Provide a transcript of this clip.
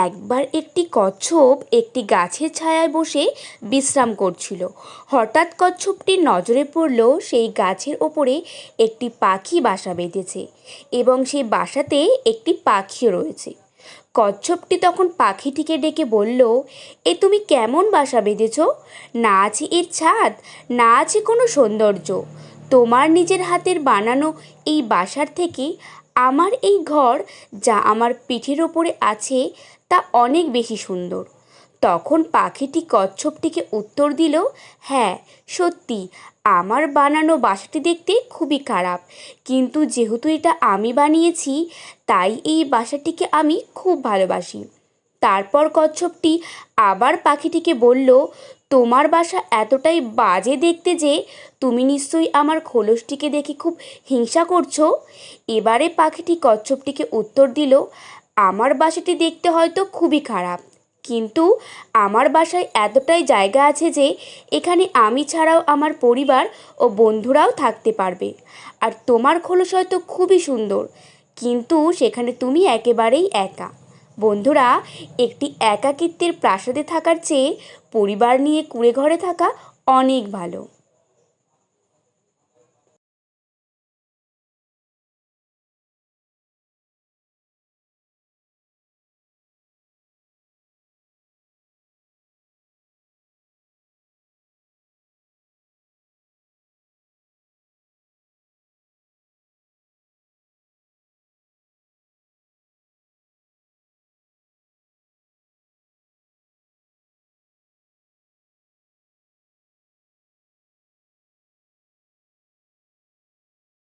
একবার একটি কচ্ছপ একটি গাছের ছায়ায় বসে বিশ্রাম করছিল। হঠাৎ কচ্ছপটির নজরে পড়ল সেই গাছের ওপরে একটি পাখি বাসা বেঁধেছে এবং সেই বাসাতে একটি পাখিও রয়েছে। কচ্ছপটি তখন পাখিটিকে ডেকে বলল, এ তুমি কেমন বাসা বেঁধেছ? না আছে এর ছাদ, না আছে কোনো সৌন্দর্য। তোমার নিজের হাতের বানানো এই বাসার থেকে আমার এই ঘর, যা আমার পিঠের ওপরে আছে, তা অনেক বেশি সুন্দর। তখন পাখিটি কচ্ছপটিকে উত্তর দিল, হ্যাঁ সত্যি, আমার বানানো বাসাটি দেখতে খুবই খারাপ, কিন্তু যেহেতু এটা আমি বানিয়েছি, তাই এই বাসাটিকে আমি খুব ভালোবাসি। তারপর কচ্ছপটি আবার পাখিটিকে বলল, তোমার বাসা এতটাই বাজে দেখতে যে তুমি নিশ্চয়ই আমার খোলসটিকে দেখে খুব হিংসা করছো। এবারে পাখিটি কচ্ছপটিকে উত্তর দিল, আমার বাসাটি দেখতে হয়তো খুবই খারাপ, কিন্তু আমার বাসায় এতটাই জায়গা আছে যে এখানে আমি ছাড়াও আমার পরিবার ও বন্ধুরাও থাকতে পারবে। আর তোমার খোলস হয়তো খুবই সুন্দর, কিন্তু সেখানে তুমি একেবারেই একা। বন্ধুরা, একটি একাকিত্বের প্রাসাদে থাকার চেয়ে পরিবার নিয়ে কুঁড়ে ঘরে থাকা অনেক ভালো।